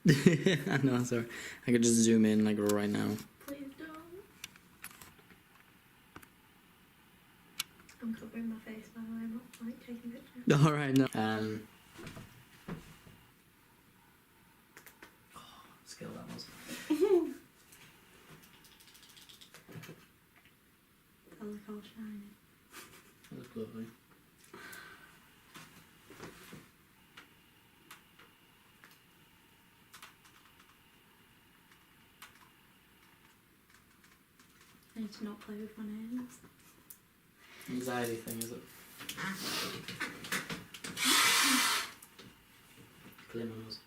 No, sorry. I could just zoom in like right now. Please don't. I'm covering my face by the way, I'm not like taking pictures. Alright, no. Skill that was. They look all shiny. That looked lovely. I need to not play with my nails. Anxiety thing, is it? Glimmers.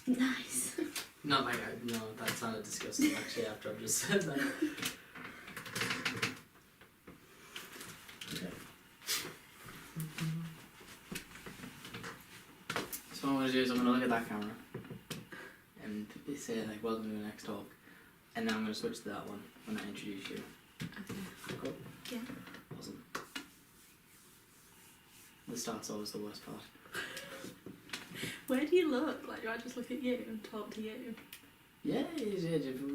Nice. Not like no, that sounded disgusting actually after I've just said that. Okay. So what I'm going to do is I'm going to look at that camera and say like welcome to the next talk, and then I'm going to switch to that one when I introduce you. Okay. Cool? Yeah. Awesome. The start's always the worst part. Where do you look? Like, do I just look at you and talk to you? Yeah, just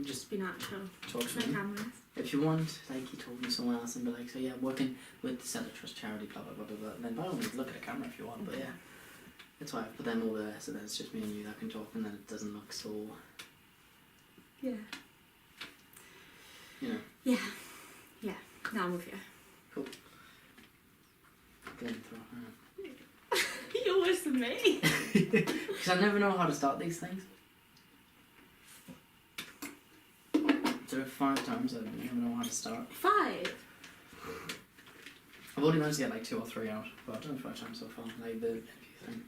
Just be natural. talk to No me. cameras. If you want, like, you told me someone else and be like, so yeah, I'm working with the Centre Trust charity, blah blah blah blah blah. And then by all means, look at the camera if you want. But yeah, that's why I put them over there, so then it's just me and you that can talk, and then it doesn't look so, Yeah. you know. Yeah. Yeah. Now I'm with you. Cool. Flamethrower. You're worse than me. Because I never know how to start these things. There are 5 times I never know how to start. 5? I've only managed to get like 2 or 3 out, but I've done it 5 times so far. Like the interview thing.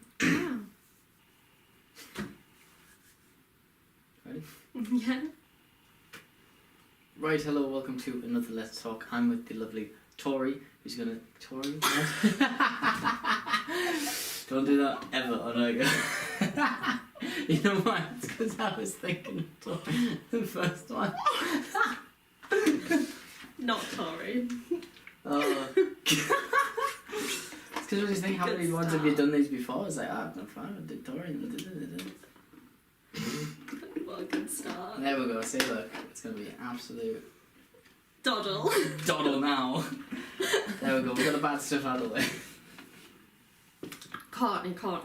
Wow. Ready? Yeah. Right, hello, welcome to another Let's Talk. I'm with the lovely Tori, who's gonna... Tori? Don't do that ever on a go. You know why? It's because I was thinking Tori, the first one. Not Tory. Oh. It's because I was just thinking, how many ones have you done these before? It's like, I've done 5, I did Tori. What a good start. There we go, see, look, it's gonna be an absolute Doddle. doddle now. There we go, we got the bad stuff out of the way. Courtney. Oh,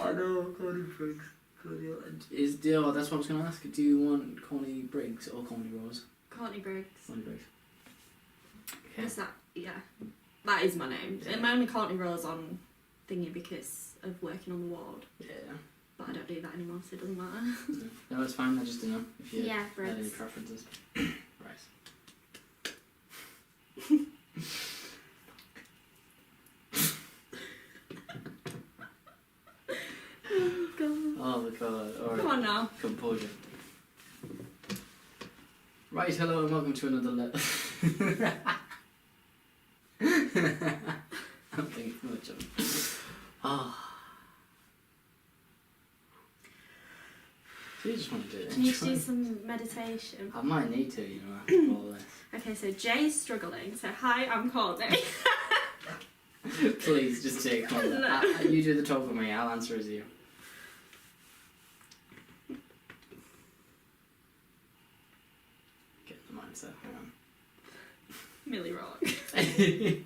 I know, Courtney Briggs. That's what I was going to ask. Do you want Courtney Briggs or Courtney Rose? Courtney Briggs. Courtney Briggs. Okay. Is that? Yeah. That is my name. I'm only Courtney Rose on thingy because of working on the ward. Yeah. But I don't do that anymore, so it doesn't matter. No, it's fine. I just didn't know if you Yeah, had any Briggs. preferences. Right. Oh god. Oh my god. Alright. Come on now. Composure. Right, hello and welcome to another I'm thinking much of it. Ah. So you just want to do it. Do you need to do some meditation? I might need to, you know, after all this. Okay, so Jay's struggling. So hi, I'm Courtney. Please, just take on. No. You do the talk for me, I'll answer as you. Get in the mindset, hang on. Millie Rock. Ready?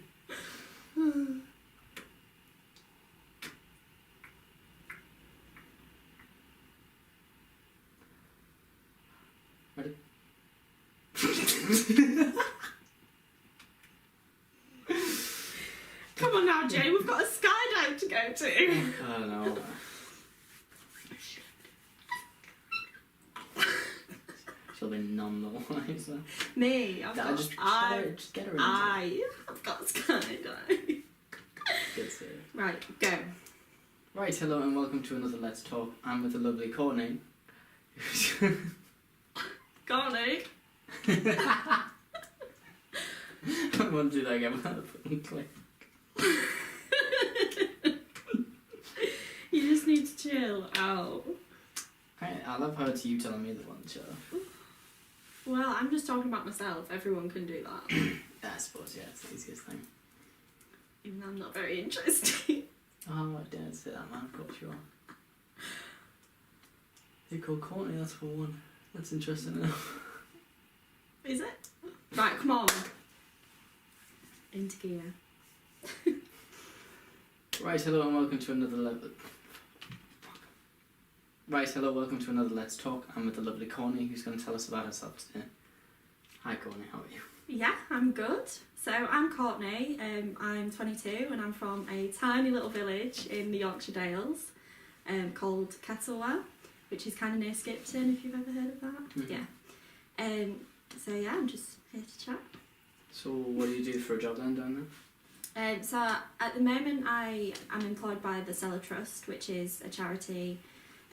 Come on now, Jay, we've got a skydive to go to. Oh no. She'll be none the wiser. Me, I've got Just get her into it. I've got a skydive. Good save. Right, go. Right, hello and welcome to another Let's Talk. I'm with the lovely Courtney. Courtney. I want to do that again without a fucking click. You just need to chill out. I love how it's you telling me the one show. Well, I'm just talking about myself. Everyone can do that. Yeah, I suppose, yeah, it's the easiest thing. Even though I'm not very interesting. Oh, I didn't say that, man. Of course you are. You're called Courtney, that's for one. That's interesting enough. Is it? Right, come on. Into gear. Right, hello and welcome to another welcome to another Let's Talk. I'm with the lovely Courtney, who's going to tell us about herself today. Hi Courtney, how are you? Yeah, I'm good. So I'm Courtney, I'm 22 and I'm from a tiny little village in the Yorkshire Dales called Kettlewell, which is kind of near Skipton, if you've ever heard of that. Mm-hmm. Yeah. So yeah, I'm just here to chat. So what do you do for a job then down there? So at the moment I am employed by the Cellar Trust, which is a charity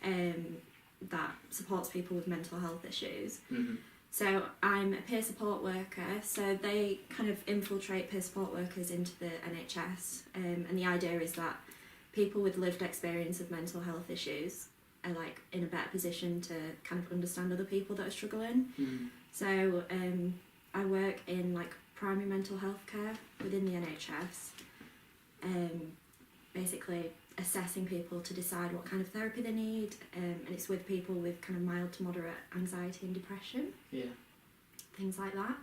that supports people with mental health issues. Mm-hmm. So I'm a peer support worker, so they kind of infiltrate peer support workers into the NHS, and the idea is that people with lived experience of mental health issues are like in a better position to kind of understand other people that are struggling. Mm-hmm. So I work in like primary mental health care within the NHS, basically assessing people to decide what kind of therapy they need, and it's with people with kind of mild to moderate anxiety and depression. Yeah. Things like that.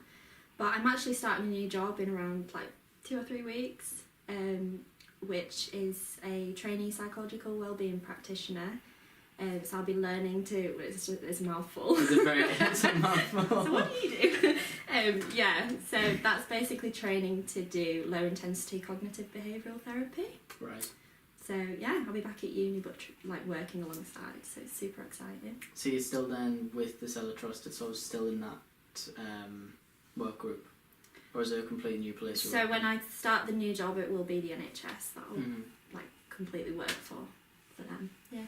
But I'm actually starting a new job in around like 2 or 3 weeks, which is a trainee psychological wellbeing practitioner. So I'll be learning to. It's a mouthful. It's a mouthful. So what do you do? Yeah. So that's basically training to do low intensity cognitive behavioural therapy. Right. So yeah, I'll be back at uni, but like working alongside. So it's super exciting. So you're still then with the Cellar Trust, it's always still in that work group? Or is it a completely new place? So when I start the new job, it will be the NHS that I'll Mm-hmm. like completely work for them. Yeah.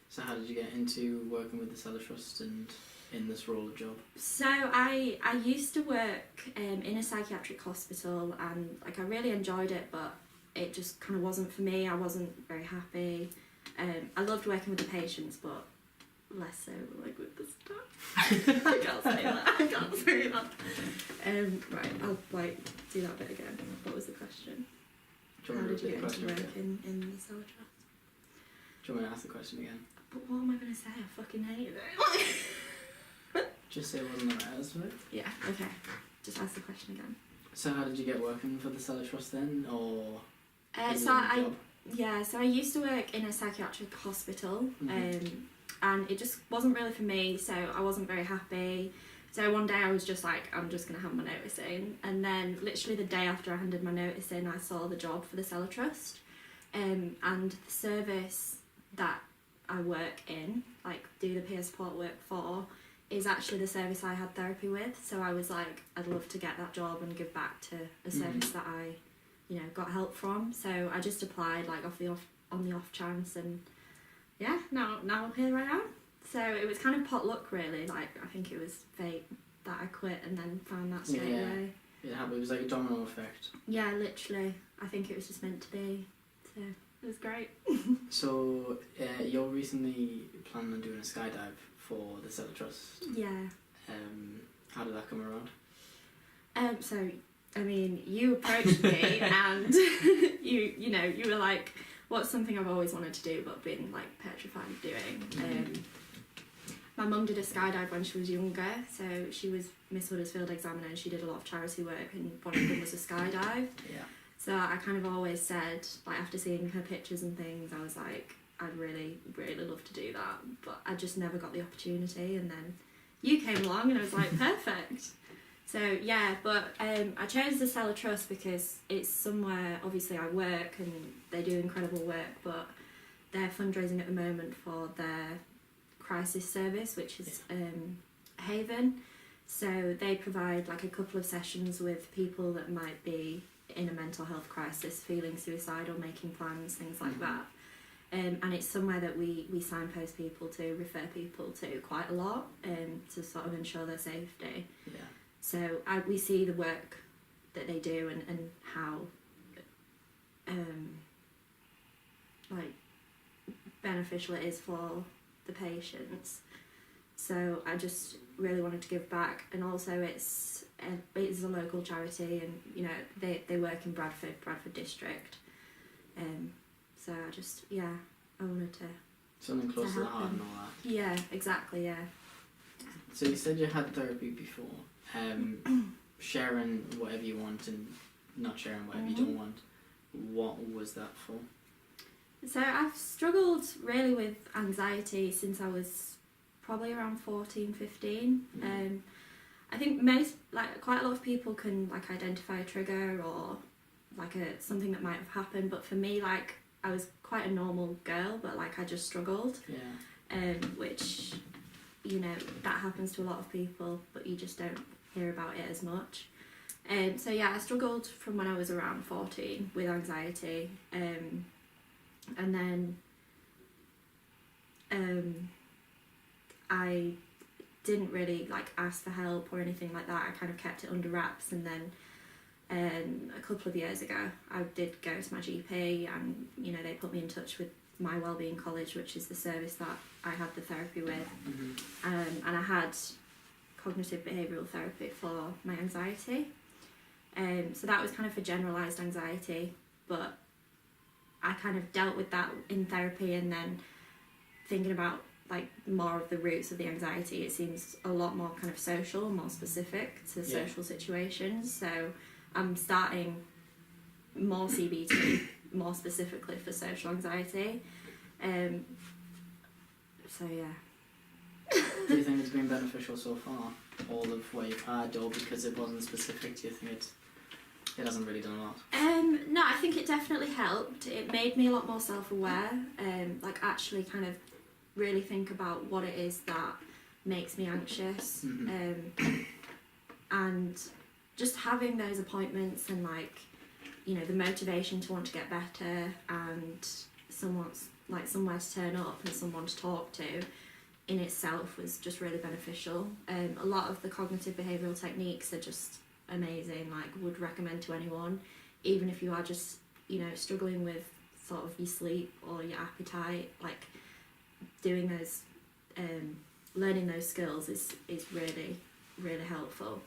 So how did you get into working with the Cellar Trust and in this role of job? So I used to work in a psychiatric hospital, and like I really enjoyed it, but it just kind of wasn't for me. I wasn't very happy. I loved working with the patients, but less so like with the staff. I can't say that. I can't say that. Right, I'll like do that bit again. What was the question? Do you How want did me you to get repeat into the work question? in the Cellar Trust? Do you want me to ask the question again? But what am I going to say? I fucking hate it. Just say it wasn't the right answer, right? Yeah, okay. Just ask the question again. So how did you get working for the Cellar Trust then, or is it So a job? so I used to work in a psychiatric hospital, Mhm. and it just wasn't really for me, so I wasn't very happy. So one day I was just like, I'm just going to hand my notice in, and then literally the day after I handed my notice in, I saw the job for the Cellar Trust, and the service that I work in, like do the peer support work for, is actually the service I had therapy with. So I was like, I'd love to get that job and give back to a service that I, got help from. So I just applied like on the off chance, and yeah, now here I am. So it was kind of pot luck really. Like I think it was fate that I quit and then found that straight away. Yeah, but it was like a domino effect. Yeah, literally. I think it was just meant to be. So it was great. So you're recently planning on doing a skydive for the Cellar Trust. Yeah. How did that come around? So I mean, you approached me and you were like, what's something I've always wanted to do but been like petrified of doing. My mum did a skydive when she was younger, so she was Miss Huddersfield examiner and she did a lot of charity work, and one of them was a skydive. Yeah. So I kind of always said, like after seeing her pictures and things, I was like, I'd really, really love to do that, but I just never got the opportunity, and then you came along and I was like, perfect. So yeah, but I chose the Cellar Trust because it's somewhere, obviously I work and they do incredible work, but they're fundraising at the moment for their crisis service, which is Haven. So they provide like a couple of sessions with people that might be in a mental health crisis, feeling suicidal, making plans, things like that. And it's somewhere that we signpost people to, refer people to quite a lot, to sort of ensure their safety. Yeah. So we see the work that they do and how like beneficial it is for the patients. So I just really wanted to give back, and also it's a local charity, and they work in Bradford district. So I wanted to Something close to the heart and all that. Yeah, exactly, yeah. So you said you had therapy before. Sharing whatever you want and not sharing whatever you don't want. What was that for? So I've struggled really with anxiety since I was probably around 14, 15. I think quite a lot of people can like identify a trigger or like something that might have happened, but for me, like, I was quite a normal girl, but like I just struggled. Yeah. Which, you know, that happens to a lot of people, but you just don't hear about it as much. So yeah, I struggled from when I was around 14 with anxiety, and then I didn't really like ask for help or anything like that. I kind of kept it under wraps, and then a couple of years ago I did go to my GP, and you know, they put me in touch with my Wellbeing College, which is the service that I had the therapy with. And I had cognitive behavioural therapy for my anxiety, so that was kind of for generalised anxiety, but I kind of dealt with that in therapy, and then thinking about like more of the roots of the anxiety, it seems a lot more kind of social, more specific to social situations. So I'm starting more CBT, more specifically for social anxiety. So yeah. Do you think it's been beneficial so far, all of what you've had, or because it wasn't specific, do you think it hasn't really done a lot? No, I think it definitely helped. It made me a lot more self-aware, like actually kind of really think about what it is that makes me anxious, and just having those appointments and like, you know, the motivation to want to get better and somewhere to turn up and someone to talk to in itself was just really beneficial. A lot of the cognitive behavioural techniques are just amazing, like would recommend to anyone, even if you are just, you know, struggling with sort of your sleep or your appetite. Like doing those, learning those skills is really, really helpful.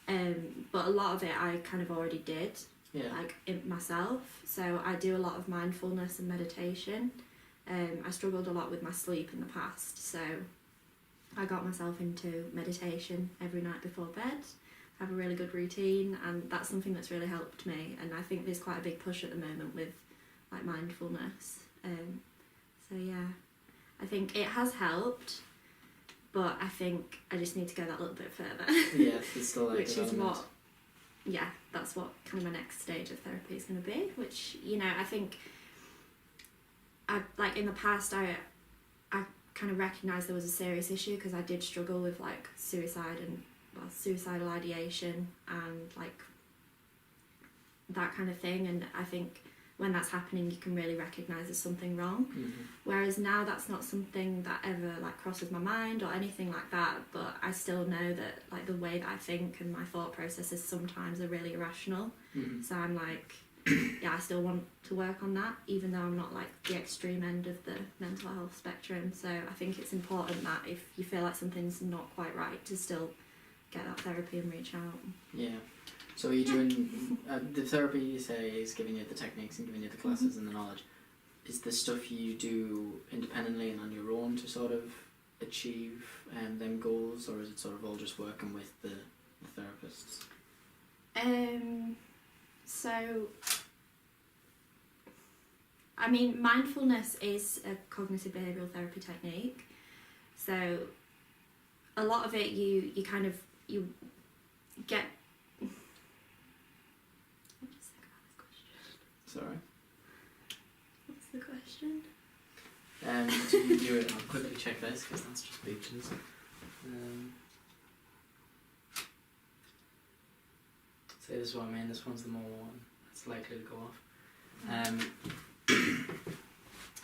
But a lot of it I kind of already did, like myself. So I do a lot of mindfulness and meditation. I struggled a lot with my sleep in the past, so I got myself into meditation every night before bed. I have a really good routine, and that's something that's really helped me. And I think there's quite a big push at the moment with like mindfulness. So yeah, I think it has helped, but I think I just need to go that little bit further. Yeah, it's still like which is what, yeah, that's what kind of my next stage of therapy is going to be. Which, you know, I think I like in the past I kind of recognised there was a serious issue, because I did struggle with like suicide and suicidal ideation and like that kind of thing, and I think when that's happening you can really recognise there's something wrong. Whereas now that's not something that ever like crosses my mind or anything like that, but I still know that like the way that I think and my thought processes sometimes are really irrational. So I'm like, yeah, I still want to work on that, even though I'm not like the extreme end of the mental health spectrum. So I think it's important that if you feel like something's not quite right, to still get that therapy and reach out. Yeah. So are you doing the therapy, you say, is giving you the techniques and giving you the classes and the knowledge. Is the stuff you do independently and on your own to sort of achieve them goals, or is it sort of all just working with the therapists? So, I mean, mindfulness is a cognitive behavioural therapy technique. So, a lot of it you kind of, you get... I'll just think about this question. Sorry. What's the question? Do you do it? I'll quickly check this, because that's just beaches. So this is what I mean, this one's the more one that's likely to go off.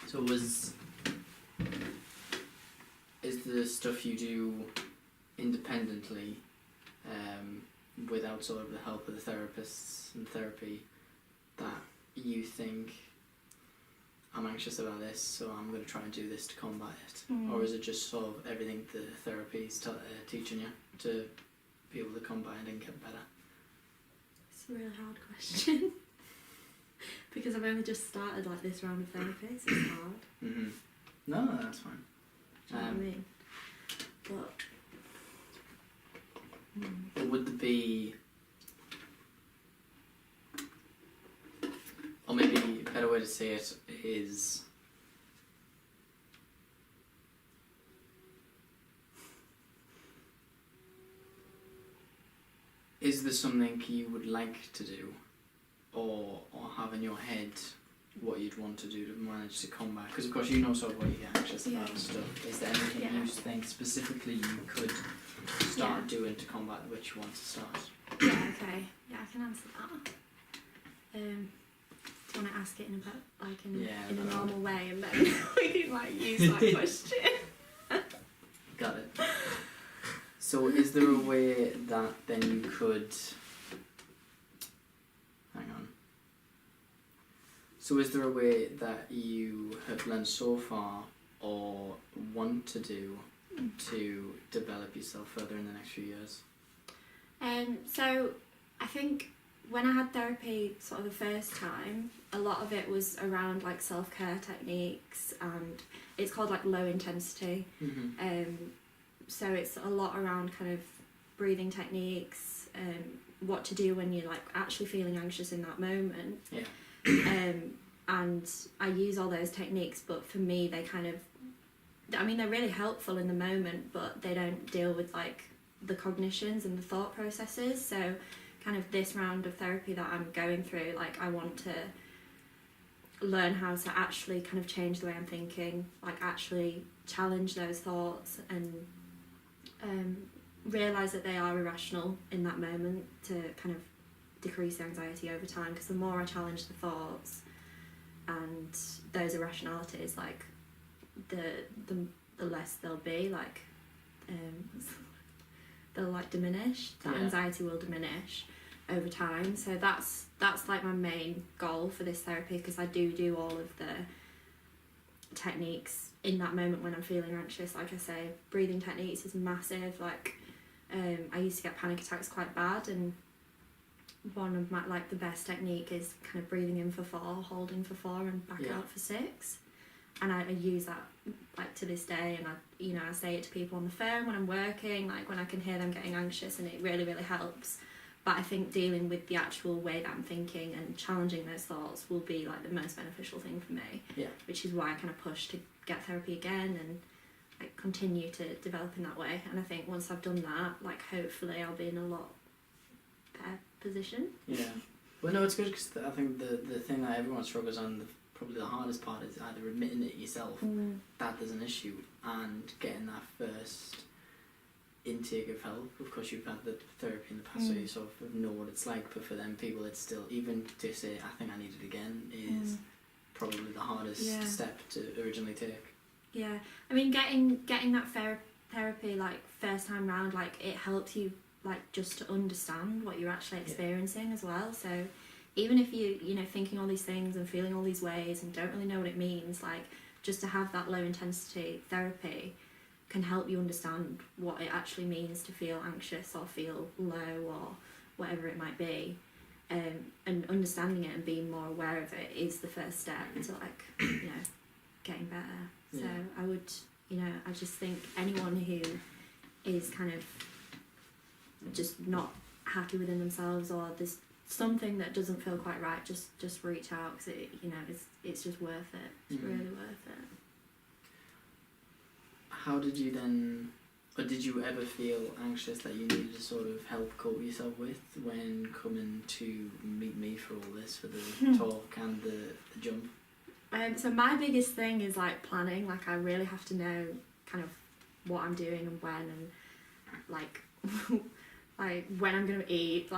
So is the stuff you do independently, without sort of the help of the therapists and therapy, that you think, I'm anxious about this, so I'm going to try and do this to combat it? Or is it just sort of everything the therapy is teaching you to be able to combat it and get better? It's a really hard question. Because I've only just started like this round of therapy, so it's hard. No, that's fine. Do you know what I mean? But Would there be, or maybe a better way to say it is, is there something you would like to do, or have in your head what you'd want to do to manage to combat? Because of course you know sort of what you get anxious about and stuff. Is there anything you think specifically you could start doing to combat which you want to start? Yeah, okay. Yeah, I can answer that. Do you want to ask it in a bit, in a normal way, and then we can use that question? Got it. So is there a way that then you could, hang on. So is there a way that you have learned so far or want to do to develop yourself further in the next few years? So I think when I had therapy sort of the first time, a lot of it was around self-care techniques, and it's called low intensity. So it's a lot around kind of breathing techniques, what to do when you're actually feeling anxious in that moment. Yeah. And I use all those techniques, but for me they they're really helpful in the moment, but they don't deal with the cognitions and the thought processes. So kind of this round of therapy that I'm going through, I want to learn how to actually kind of change the way I'm thinking, actually challenge those thoughts and realise that they are irrational in that moment, to kind of decrease the anxiety over time. Because the more I challenge the thoughts and those irrationalities, the less they'll be, they'll diminish. That anxiety will diminish over time. So that's my main goal for this therapy, because I do all of the techniques in that moment when I'm feeling anxious. Like I say, breathing techniques is massive. I used to get panic attacks quite bad, and one of my the best technique is kind of breathing in for 4, holding for 4, and back out for 6. And I use that to this day, and I say it to people on the phone when I'm working, when I can hear them getting anxious, and it really, really helps. But I think dealing with the actual way that I'm thinking and challenging those thoughts will be the most beneficial thing for me. Yeah. Which is why I kind of push to get therapy again and continue to develop in that way. And I think once I've done that, hopefully I'll be in a lot better position. Yeah. Well, no, it's good, because I think the thing that everyone struggles on, probably the hardest part, is either admitting it yourself that there's an issue, and getting that first intake of help. Of course, you've had the therapy in the past, so you sort of know what it's like, but for them people, it's still, even to say I think I need it again, is probably the hardest step to originally take. Yeah, I mean, getting that therapy first time round, it helps you just to understand what you're actually experiencing as well. So even if you thinking all these things and feeling all these ways and don't really know what it means, just to have that low intensity therapy can help you understand what it actually means to feel anxious or feel low or whatever it might be. And understanding it and being more aware of it is the first step to getting better. So I would, I just think anyone who is kind of just not happy within themselves, or there's something that doesn't feel quite right, just reach out, because it's just worth it. It's really worth it. How did you then, or did you ever feel anxious that you needed to sort of help cope yourself with when coming to meet me for all this, for the talk and the jump? So my biggest thing is planning. I really have to know kind of what I'm doing and when, and when I'm gonna eat,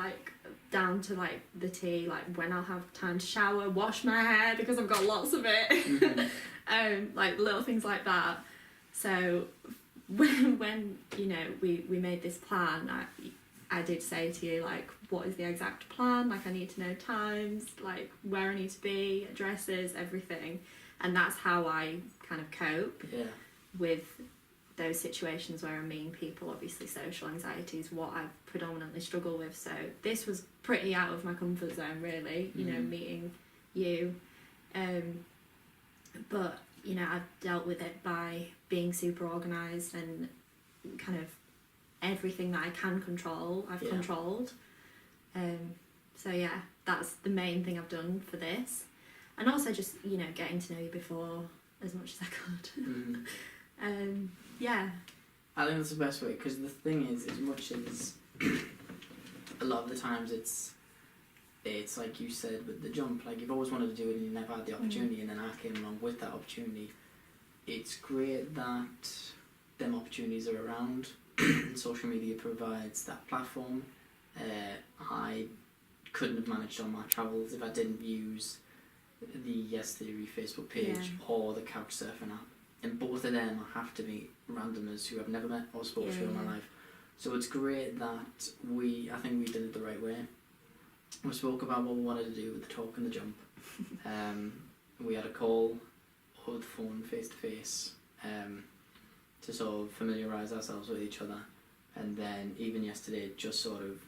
down to the tea, when I'll have time to shower, wash my hair because I've got lots of it, little things like that. So when we made this plan, I did say to you what is the exact plan, I need to know times, where I need to be, addresses, everything, and that's how I kind of cope with those situations where I'm meeting people. Obviously social anxiety is what I predominantly struggle with, so this was pretty out of my comfort zone really, meeting you, but you know, I've dealt with it by being super organised and kind of everything that I can control, I've controlled. So yeah, that's the main thing I've done for this. And also just, you know, getting to know you before as much as I could. Yeah. I think that's the best way, because the thing is, as much as a lot of the times it's like you said with the jump, like you've always wanted to do it and you never had the opportunity, and then I came along with that opportunity. It's great that them opportunities are around and social media provides that platform. I couldn't have managed on my travels if I didn't use the Yes Theory Facebook page or the Couchsurfing app. And both of them I have to meet randomers who I've never met or spoken to in my life. So it's great that I think we did it the right way. We spoke about what we wanted to do with the talk and the jump. We had a call over the phone, face to face, to sort of familiarise ourselves with each other. And then even yesterday, just sort of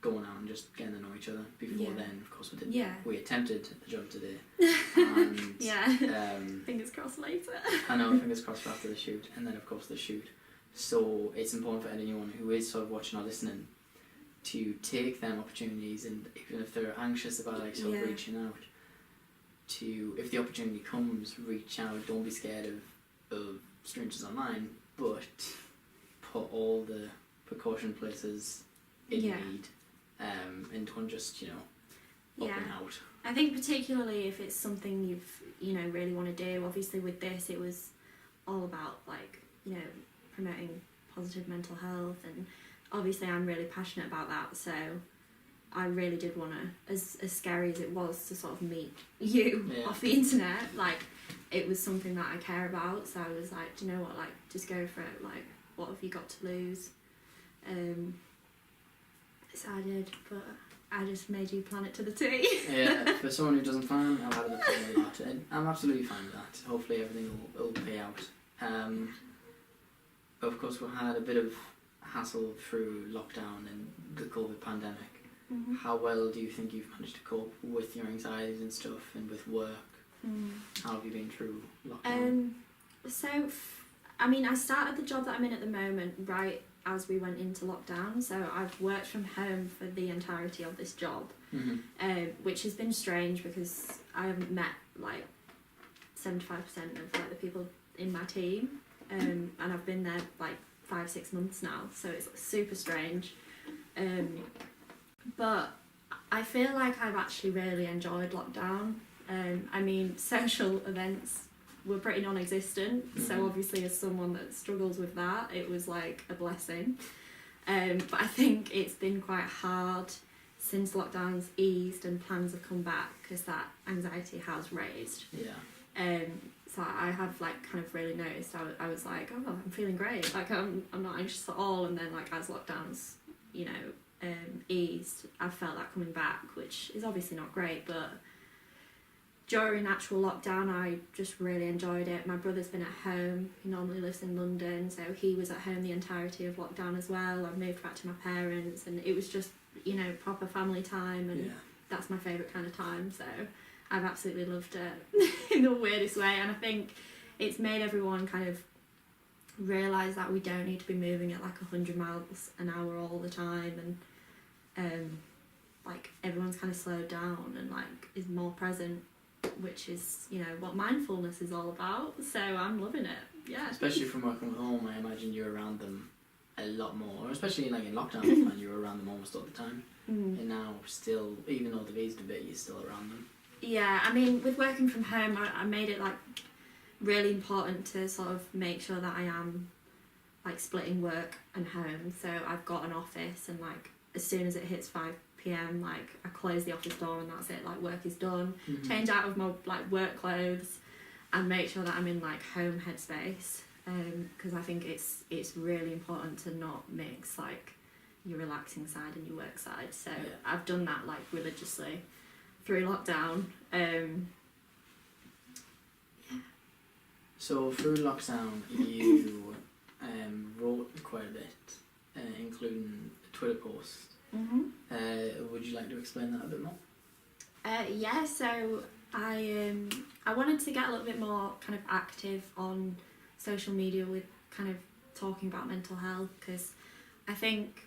going out and just getting to know each other. Before then, of course, we did. Yeah. We attempted the jump today. And, fingers crossed later. I know, fingers crossed for after the shoot, and then of course the shoot. So it's important for anyone who is sort of watching or listening to take them opportunities, and even if they're anxious about like sort of reaching out, to, if the opportunity comes, reach out. Don't be scared of strangers online, but put all the precaution places in need, and don't just, you know, up and out. I think particularly if it's something you know really want to do. Obviously with this it was all about like, you know, promoting positive mental health, and obviously I'm really passionate about that, so I really did want to, as scary as it was to sort of meet you off the internet, like it was something that I care about, so I was like, do you know what, like just go for it, like what have you got to lose? So I did, but I just made you plan it to the T. Yeah, for someone who doesn't plan, I've had a plan a lot, and I'm absolutely fine with that. Hopefully everything will pay out. Of course we had a bit of hassle through lockdown and the COVID pandemic. How well do you think you've managed to cope with your anxieties and stuff, and with work? How have you been through lockdown? I mean, I started the job that I'm in at the moment right as we went into lockdown, so I've worked from home for the entirety of this job, which has been strange because I haven't met like 75% of like the people in my team, and I've been there like 5-6 months now, so it's super strange. But I feel like I've actually really enjoyed lockdown. I mean, social events were pretty non-existent, so obviously as someone that struggles with that, it was like a blessing. But I think it's been quite hard since lockdown's eased and plans have come back, because that anxiety has raised. So I have like kind of really noticed, I was like, oh, I'm feeling great, like I'm not anxious at all, and then like as lockdown's, you know, eased, I've felt that coming back, which is obviously not great, but during actual lockdown I just really enjoyed it. My brother's been at home, he normally lives in London, so he was at home the entirety of lockdown as well. I moved back to my parents, and it was just, you know, proper family time, and that's my favourite kind of time, so I've absolutely loved it in the weirdest way. And I think it's made everyone kind of realise that we don't need to be moving at like 100 miles an hour all the time, and like everyone's kind of slowed down and like is more present, which is, you know, what mindfulness is all about. So I'm loving it. Especially from working at home, I imagine you're around them a lot more, especially like in lockdown, when you were around them almost all the time. And now still, even though they've eased a bit, you're still around them. I mean, with working from home, I made it like really important to sort of make sure that I am like splitting work and home. So I've got an office, and like as soon as it hits 5 p.m, like I close the office door and that's it, like work is done. Change out of my like work clothes and make sure that I'm in like home headspace, because I think it's really important to not mix like your relaxing side and your work side. So I've done that like religiously through lockdown. So through lockdown you wrote quite a bit, including a Twitter post. Would you like to explain that a bit more? So I I wanted to get a little bit more kind of active on social media with kind of talking about mental health, because I think,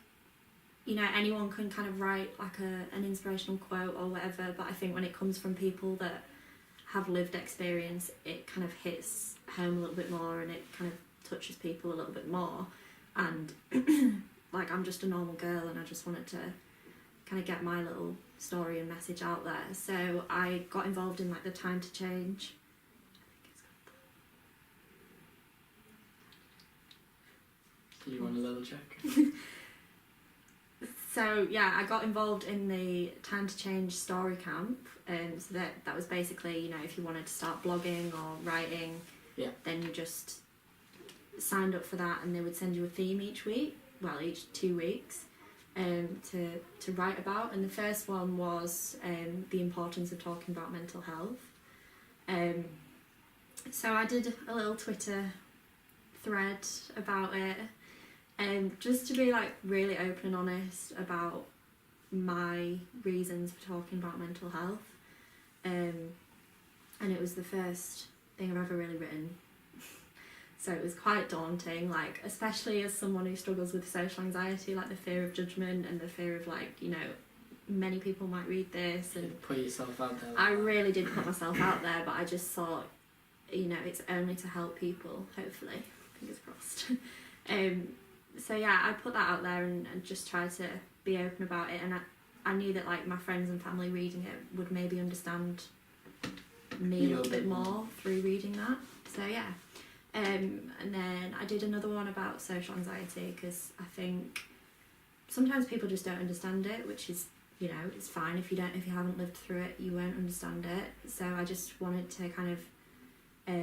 you know, anyone can kind of write like an inspirational quote or whatever, but I think when it comes from people that have lived experience, it kind of hits home a little bit more and it kind of touches people a little bit more. And like, I'm just a normal girl and I just wanted to kind of get my little story and message out there. So I got involved in like the Time to Change. Do you want a little check? So yeah, I got involved in the Time to Change story camp. So that was basically, you know, if you wanted to start blogging or writing, then you just signed up for that, and they would send you a theme each week, well, each 2 weeks, to write about. And the first one was the importance of talking about mental health. So I did a little Twitter thread about it, just to be like really open and honest about my reasons for talking about mental health. And it was the first thing I've ever really written. So it was quite daunting, like, especially as someone who struggles with social anxiety, like the fear of judgment and the fear of, like, you know, many people might read this. And put yourself out there. I really did put myself out there, but I just thought, you know, it's only to help people, hopefully, fingers crossed. So yeah, I put that out there and just tried to be open about it, and I knew that like my friends and family reading it would maybe understand me a little bit more through reading that. So yeah. And then I did another one about social anxiety, because I think sometimes people just don't understand it, which is, you know, it's fine. If you haven't lived through it, you won't understand it. So I just wanted to kind of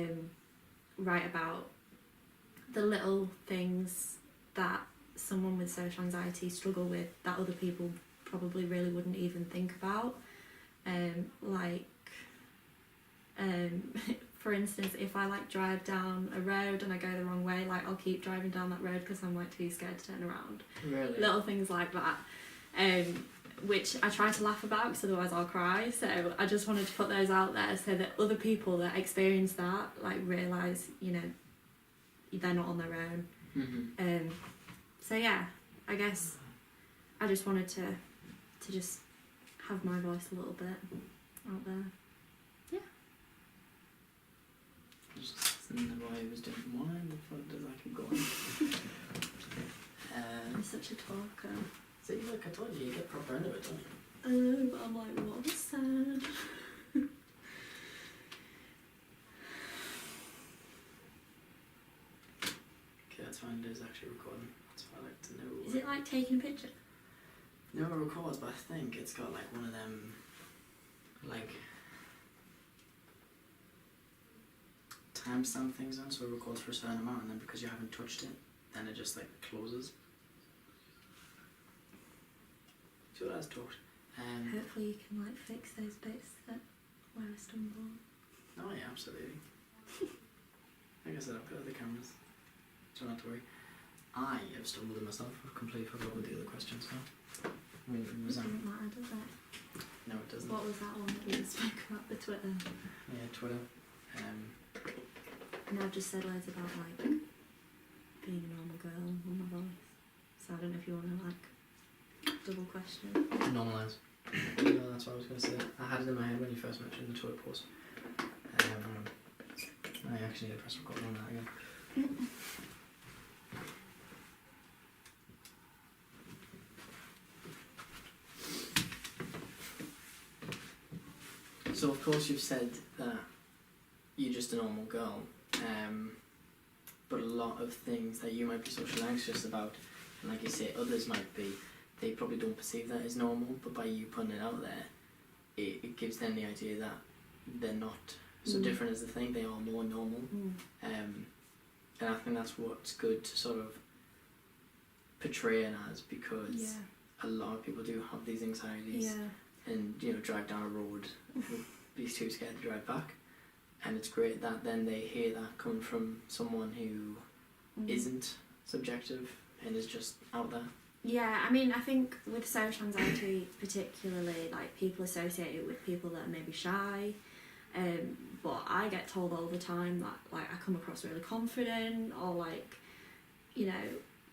write about the little things that someone with social anxiety struggle with that other people probably really wouldn't even think about. For instance, if I like drive down a road and I go the wrong way, like I'll keep driving down that road because I'm like too scared to turn around. Really? Little things like that, which I try to laugh about because otherwise I'll cry. So I just wanted to put those out there so that other people that experience that like realise, you know, they're not on their own. Mm-hmm. So yeah, I guess I just wanted to just have my voice a little bit out there. Just listening to what he was doing. Why the fuck does that keep going? I'm such a talker. See, look, I told you get proper into it, don't you? I know, but I'm like, what was sad? Okay, that's fine. It is actually recording. That's what I like to know. Is it like taking a picture? No, it records, but I think it's got like one of them, like, timestamp things on, so it records for a certain amount, and then because you haven't touched it, then it just like closes. See what I was taught. Hopefully you can like fix those bits that where I stumble. Oh yeah, absolutely. Like I said, I've got other cameras, so not to worry. I have stumbled in myself. I've completely forgot what the other questions were. I mean, It doesn't matter, does it? No, it doesn't. What was that one that we spoke about, the Twitter? Yeah, Twitter. And I've just said loads about like being a normal girl on my voice. So I don't know if you want to like double question. Normalise. No, that's what I was going to say. I had it in my head when you first mentioned the Twitter post. I actually need to press record on that again. So of course you've said that you're just a normal girl, but a lot of things that you might be socially anxious about, and like you say, others might be, they probably don't perceive that as normal, but by you putting it out there, it gives them the idea that they're not so different as they think, they are more normal. And I think that's what's good to sort of portray it as, because a lot of people do have these anxieties and, you know, drive down a road and be too scared to drive back. And it's great that then they hear that coming from someone who isn't subjective and is just out there. Yeah, I mean, I think with social anxiety particularly, like people associate it with people that are maybe shy, But I get told all the time that like I come across really confident, or like, you know,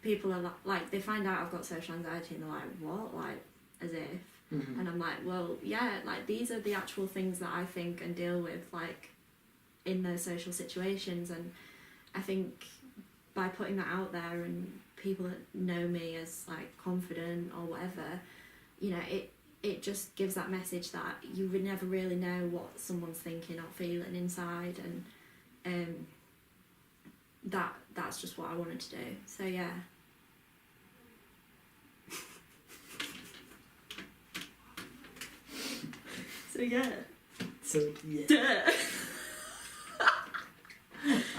people are like they find out I've got social anxiety and they're like, what, like as if. Mm-hmm. And I'm like, well, yeah, like these are the actual things that I think and deal with like in those social situations. And I think by putting that out there and people that know me as like confident or whatever, you know, it just gives that message that you would never really know what someone's thinking or feeling inside, and that's just what I wanted to do. So yeah. So yeah. So yeah. Duh.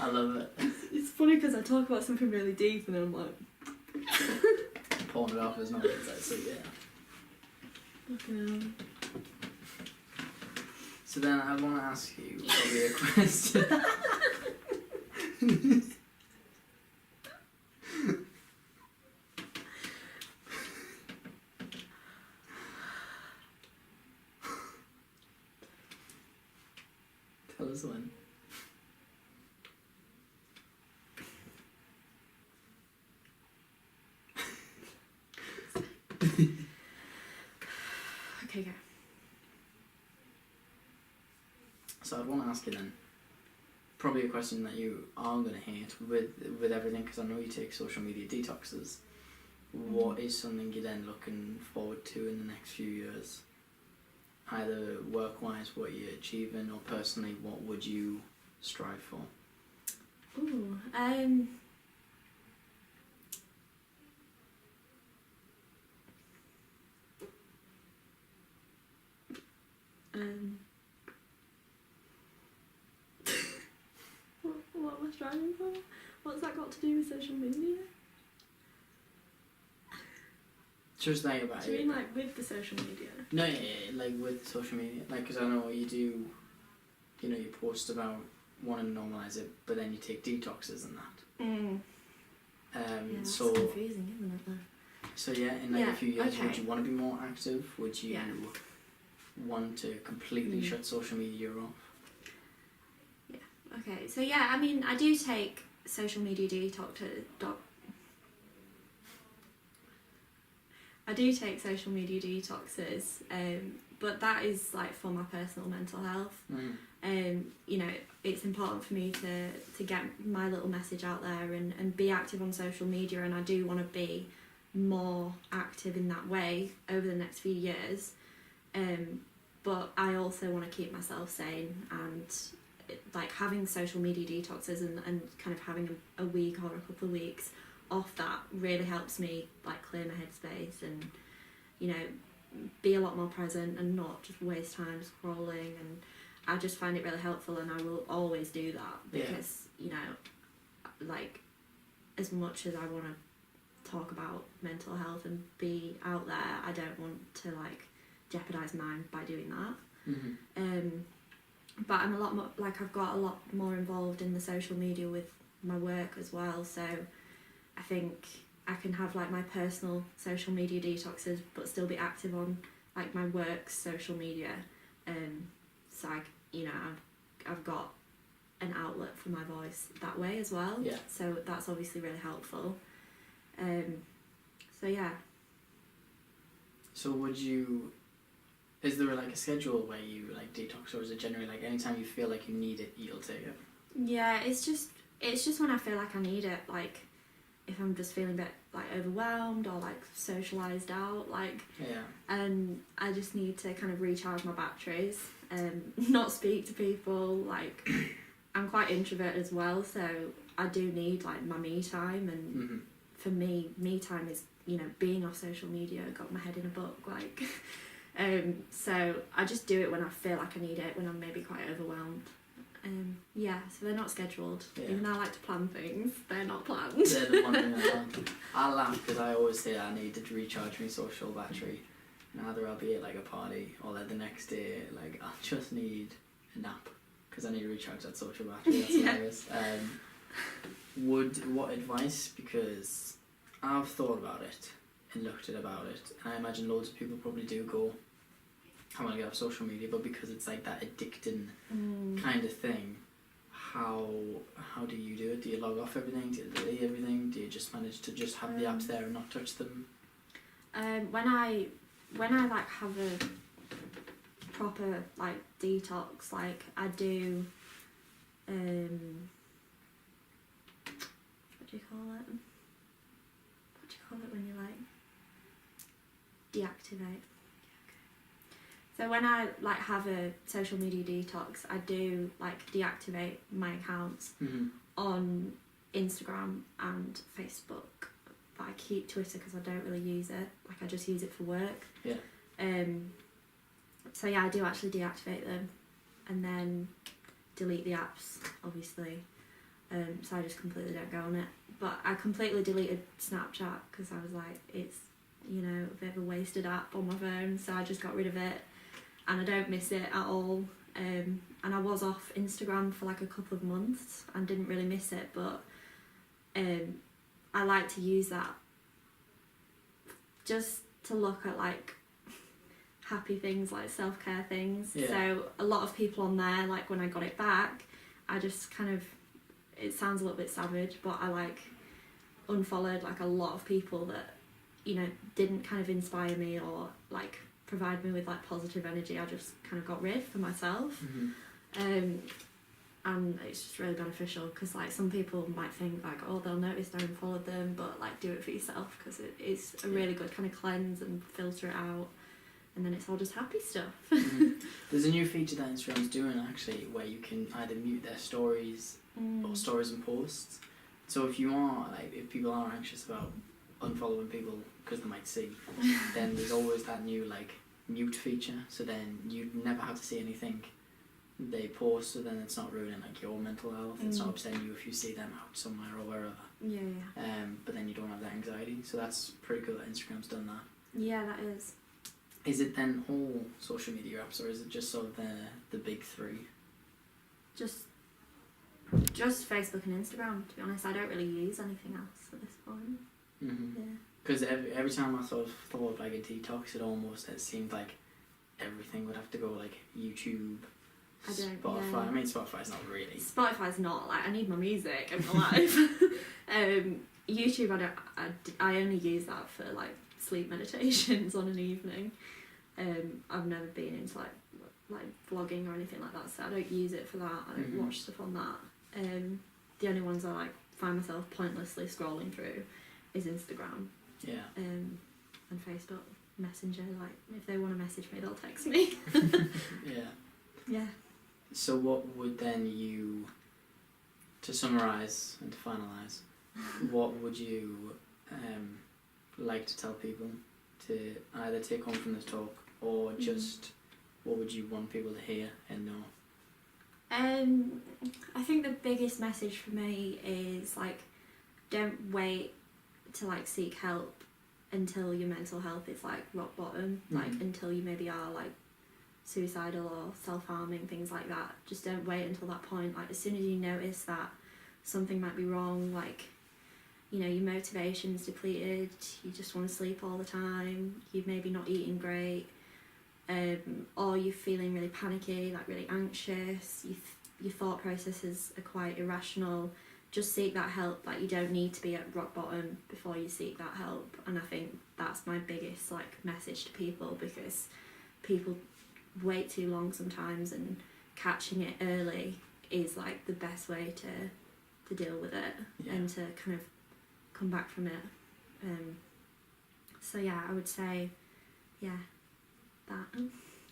I love it. It's funny because I talk about something really deep and then I'm like Pulling it off as not like, so yeah. fucking hell. So then I want to ask you probably a question. Tell us when. Okay, go. So I'd want to ask you then, probably a question that you are going to hate with everything, because I know you take social media detoxes. What is something you're then looking forward to in the next few years? Either work-wise, what you're achieving, or personally, what would you strive for? Ooh, what am I striving for? What's that got to do with social media? Just think about Do you it. mean like with the social media? No, yeah, like with social media. Like, because I know you do, you know, you post about wanting to normalise it, but then you take detoxes and that. Mm. Yeah, that's so confusing, isn't it? Though? So yeah, in like Yeah, a few years, okay. would you want to be more active? Would you want to completely shut social media off? Okay, so yeah, I mean, I do take social media I do take social media detoxes, but that is like for my personal mental health. You know, it's important for me to get my little message out there and be active on social media, and I do want to be more active in that way over the next few years. But I also want to keep myself sane, and like having social media detoxes and kind of having a week or a couple of weeks off that really helps me like clear my headspace and, you know, be a lot more present and not just waste time scrolling. And I just find it really helpful, and I will always do that because, you know, like as much as I want to talk about mental health and be out there, I don't want to like jeopardize mine by doing that. But I'm a lot more, like I've got a lot more involved in the social media with my work as well, so I think I can have like my personal social media detoxes but still be active on like my work's social media. So you know, I've got an outlet for my voice that way as well. Yeah. So that's obviously really helpful. So yeah. So would you, is there like a schedule where you like detox, or is it generally like anytime you feel like you need it, you'll take it? Yeah, it's just when I feel like I need it, like if I'm just feeling a bit like overwhelmed or like socialised out, like and I just need to kind of recharge my batteries and not speak to people. Like I'm quite introverted as well, so I do need like my me time, and for me, me time is, you know, being off social media, got my head in a book, like so I just do it when I feel like I need it, when I'm maybe quite overwhelmed. Yeah, so they're not scheduled. Even though I like to plan things, they're not planned. They're the one thing I plan. I laugh because I always say I need to recharge my social battery, and either I'll be at like a party or like the next day, like I'll just need a nap because I need to recharge that social battery. That's hilarious. What advice? Because I've thought about it and looked at about it, and I imagine loads of people probably do go, I want to get off social media, but because it's like that addicting kind of thing, how do you do it? Do you log off everything? Do you delete everything? Do you just manage to just have the apps there and not touch them? When I like have a proper like detox, like I do what do you call it? What do you call it when you like deactivate? So when I like have a social media detox, I do like deactivate my accounts on Instagram and Facebook, but I keep Twitter because I don't really use it. Like I just use it for work. Yeah. So yeah, I do actually deactivate them, and then delete the apps, obviously. So I just completely don't go on it. But I completely deleted Snapchat because I was like, it's, you know, a bit of a wasted app on my phone. So I just got rid of it, and I don't miss it at all. And I was off Instagram for like a couple of months and didn't really miss it, but I like to use that just to look at like happy things, like self-care things. Yeah. So a lot of people on there, like when I got it back, I just kind of, it sounds a little bit savage, but I like unfollowed like a lot of people that, you know, didn't kind of inspire me or like provide me with like positive energy. I just kind of got rid for myself. And it's just really beneficial because like some people might think like, oh, they'll notice I unfollowed them, but like do it for yourself because it is a really good kind of cleanse and filter it out, and then it's all just happy stuff. There's a new feature that Instagram's doing actually where you can either mute their stories or stories and posts. So if you are like, if people are anxious about unfollowing people because they might see, then there's always that new like mute feature, so then you never have to see anything they post, so then it's not ruining like your mental health. It's not upsetting you if you see them out somewhere or wherever. Yeah. But then you don't have that anxiety, so that's pretty cool that Instagram's done that. Yeah, that is. Is it then all social media apps, or is it just sort of the big three? Just Facebook and Instagram, to be honest. I don't really use anything else at this point. Yeah. Because every time I sort of thought of like a detox, it seemed like everything would have to go like YouTube, Spotify. Yeah. I mean, Spotify's not really. Spotify's not, like, I need my music in my life. YouTube, I only use that for like sleep meditations on an evening. I've never been into like vlogging or anything like that, so I don't use it for that. I don't watch stuff on that. The only ones I like find myself pointlessly scrolling through is Instagram. Yeah. And Facebook Messenger. Like if they want to message me, they'll text me. Yeah. Yeah. So what would then you, to summarise and to finalise, what would you like to tell people to either take home from this talk, or just what would you want people to hear and know? I think the biggest message for me is like, don't wait to like seek help until your mental health is like rock bottom, like until you maybe are like suicidal or self-harming, things like that. Just don't wait until that point. Like as soon as you notice that something might be wrong, like, you know, your motivation's depleted, you just want to sleep all the time, you're maybe not eating great, or you're feeling really panicky, like really anxious, your thought processes are quite irrational, just seek that help. Like you don't need to be at rock bottom before you seek that help. And I think that's my biggest like message to people, because people wait too long sometimes, and catching it early is like the best way to deal with it and to kind of come back from it. So yeah, I would say that.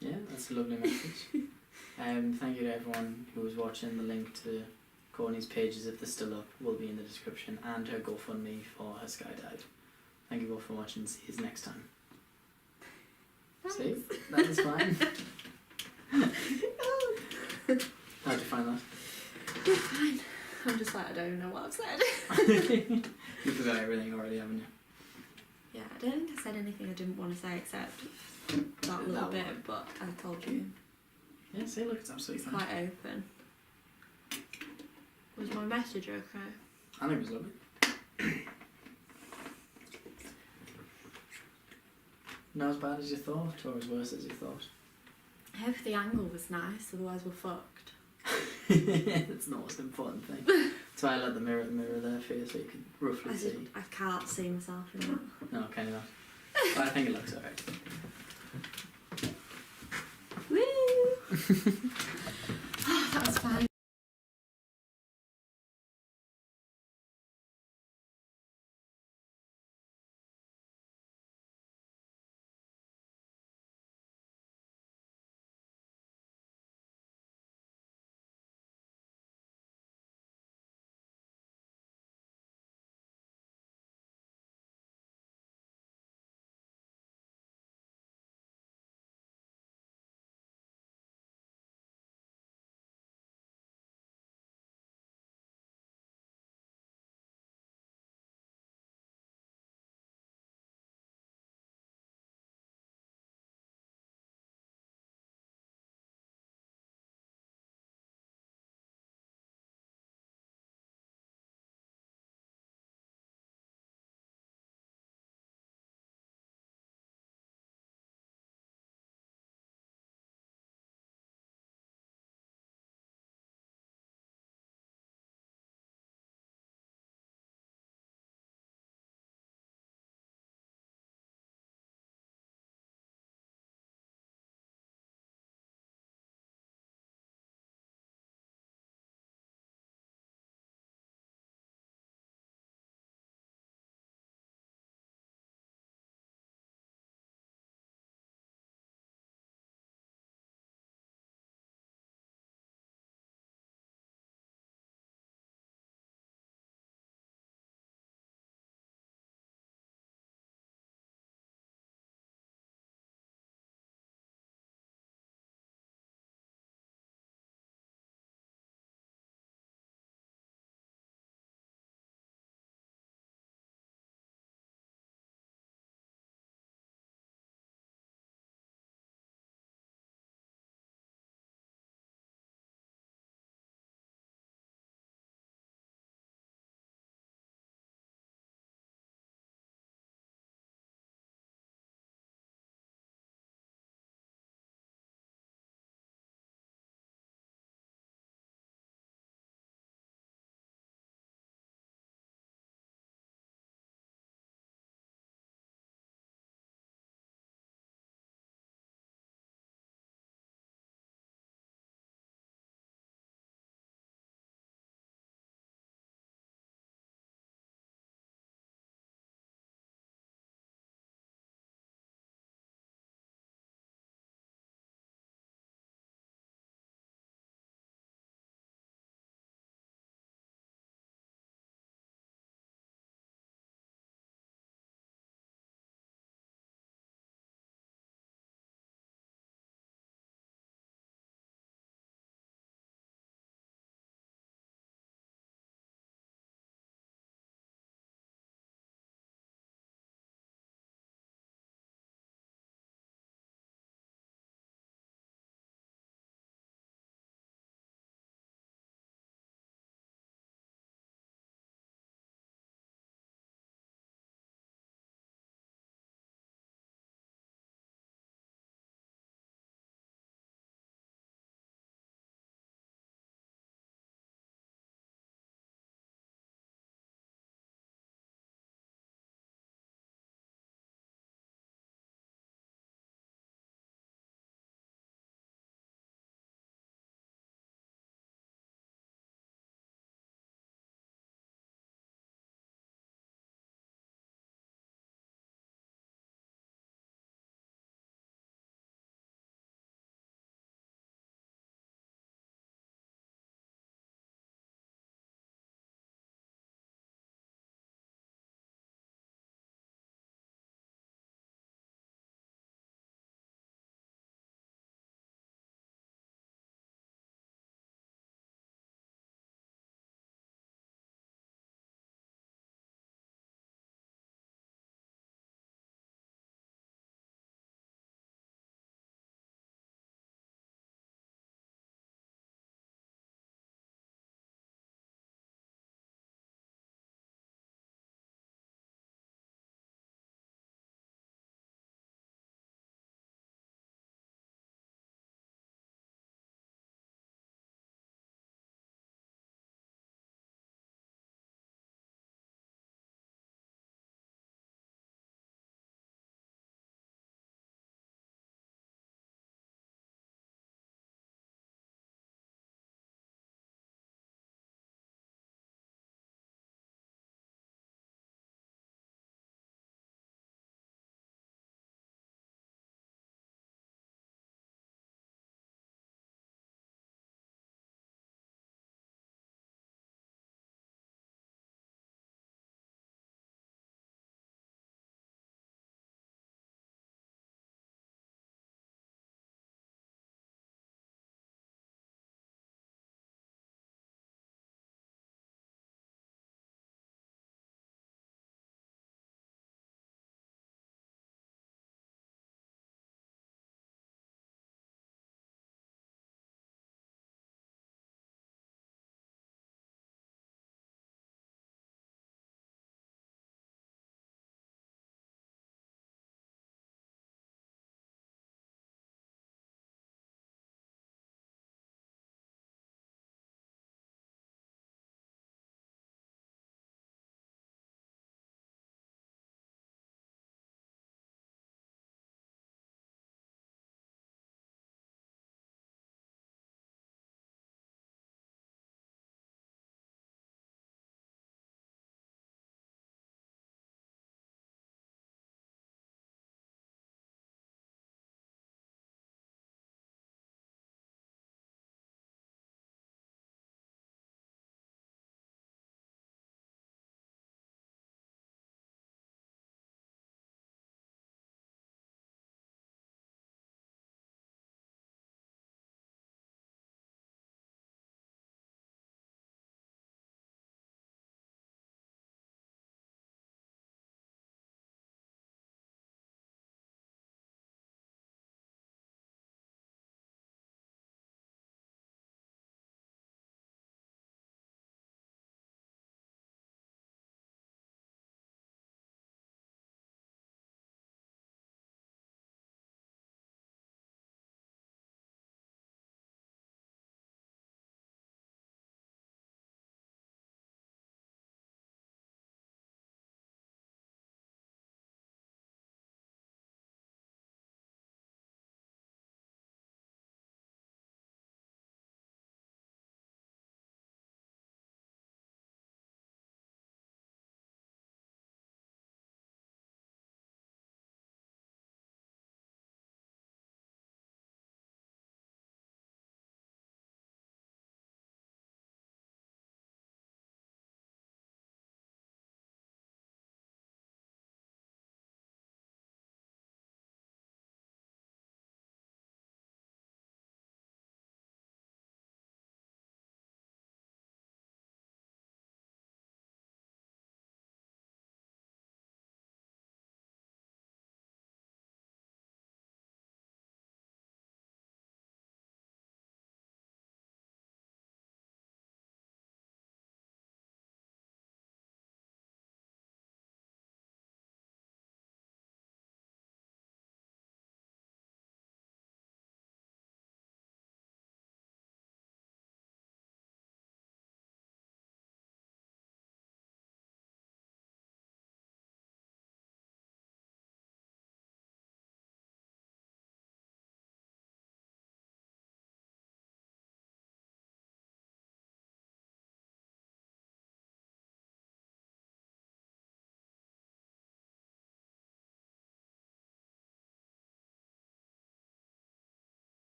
Yeah, that's a lovely message. Thank you to everyone who was watching. The link to Courtney's pages, if they're still up, will be in the description, and her GoFundMe for her skydive. Thank you both for watching. See you next time. Thanks. See? That was fine. How'd you find that? Yeah, fine. I'm just like, I don't even know what I've said. You forgot everything already, haven't you? Yeah, I don't think I said anything I didn't want to say except that little bit, but I told you. Yeah, see, look, it's absolutely fine. Quite open. Was my message okay? I think it was lovely. Not as bad as you thought, or as worse as you thought? I hope the angle was nice, otherwise we're fucked. That's not what's the important thing. That's why I let the mirror there for you so you can roughly see. I can't see myself in that. No, can you not? But I think it looks alright. Woo! That was fine.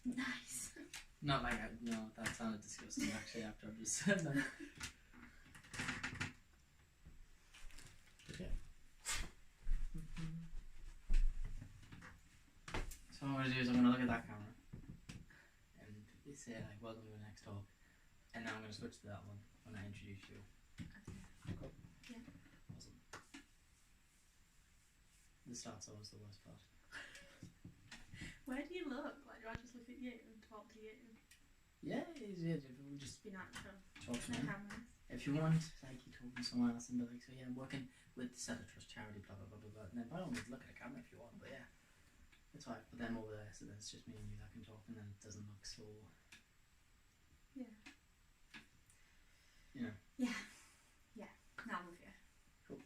Nice. Not like no, that sounded disgusting actually after I've just said that. Okay. So what I'm going to do is I'm going to look at that camera and say like welcome to the next talk, and now I'm going to switch to that one when I introduce you. Okay. Cool. Yeah. Awesome. The start's always the worst part. Where do you look? Like, do I just look at you and talk to you? Yeah, we'll just Be natural. talk to No me. cameras. If you want, like you told me somewhere else and be like, so yeah, I'm working with the Cellar Trust charity, blah blah blah blah blah. And then by all means look at a camera if you want, but yeah. That's why I put them over there so then it's just me and you that can talk and then it doesn't look so Yeah. you know. Yeah. Yeah. Now I'm with you. Cool.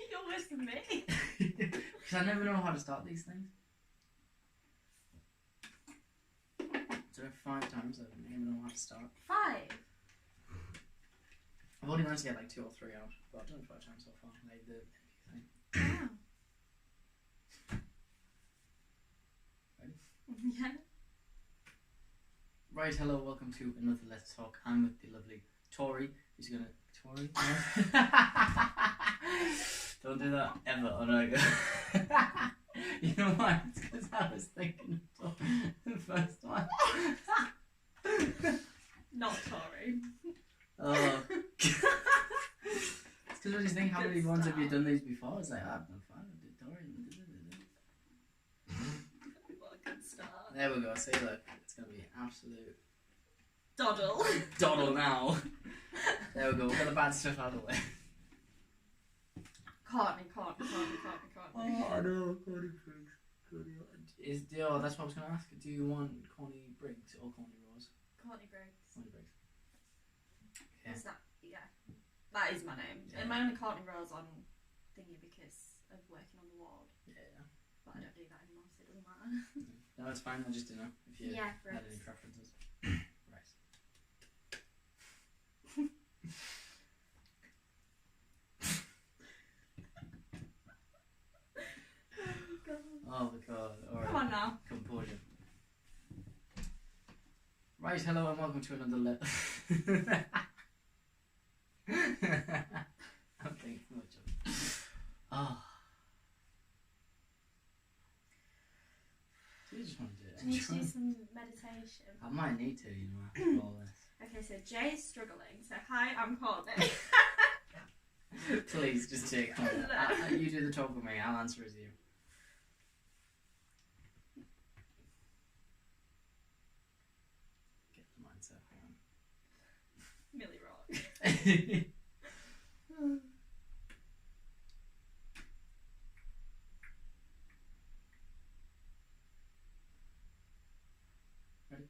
You're worse than me. Because I never know how to start these things. So 5 times I never know how to start. 5. I've only managed to get like 2 or 3 out, but I've done it 5 times so far. Like the thing. Wow. Ready? Yeah. Right, hello, welcome to another Let's Talk. I'm with the lovely Tori, who's gonna... Tori? Don't do that ever on a... You know why? It's because I was thinking of the first one. Not Tory. Oh. It's because when you think how many ones have you done these before? It's like, I've done 5, I did Tori. What a good start. There we go, see look, it's going to be absolute... Doddle. Doddle now. There we go, we've got the bad stuff out of the way. Courtney. Oh, I know, Courtney Briggs. Oh, that's what I was going to ask. Do you want Courtney Briggs or Courtney Rose? Courtney Briggs. Courtney Briggs. Okay. Is that? Yeah. That is my name. Yeah. And my only Courtney Rose on thingy because of working on the ward. Yeah. But I don't do that anymore, so it doesn't matter. No, it's fine. I just didn't know if you Yeah, had Briggs. any preferences. Right. Oh my god. Alright. Come on now. Composure. Right, hello and welcome to another I'm thinking much of it. Oh. Do you just want to do it? Do you need to do some meditation? I might need to, you know, after all this. Okay, so Jay's struggling. So hi, I'm Courtney. Please, just take on it. You do the talk with me, I'll answer as you. Get the mindset, hang Millie Rock. on. Ready?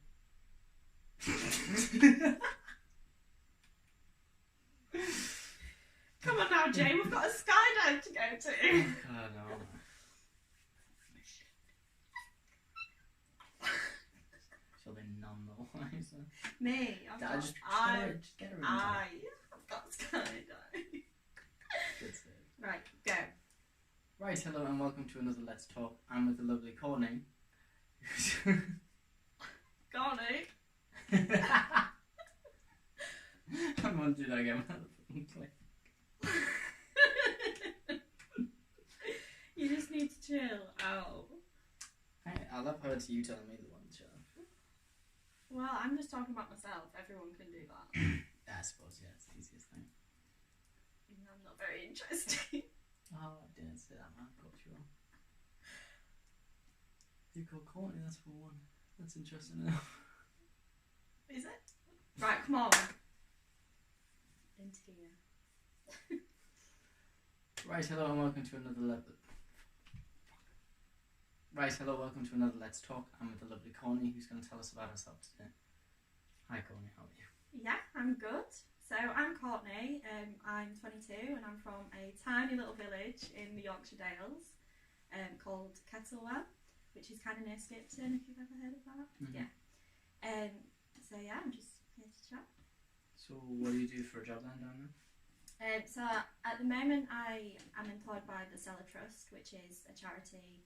Come on now, Jay. We've got a skydive to go to. Oh no. She'll be none the wiser. Me. I've Just get her in. I've got skydive. Good save. Right, go. Right, hello and welcome to another Let's Talk. I'm with the lovely Courtney. Courtney. I'm going to do that again. You just need to chill out. Hey, I love how it's you telling me the one to chill. Well, I'm just talking about myself. Everyone can do that. I suppose, yeah, it's the easiest thing. I'm not very interesting. Oh, I didn't say that, man. Got you wrong. You called Courtney, that's for one. That's interesting enough. Is it? Right, come on. Into here. Right, hello and welcome to another Right, hello, welcome to another Let's Talk. I'm with the lovely Courtney, who's going to tell us about herself today. Hi, Courtney, how are you? Yeah, I'm good. So I'm Courtney. I'm 22 and I'm from a tiny little village in the Yorkshire Dales called Kettlewell, which is kind of near Skipton, if you've ever heard of that. Mm-hmm. Yeah. So yeah, I'm just here to chat. So, what do you do for a job then down there? So at the moment I am employed by the Cellar Trust, which is a charity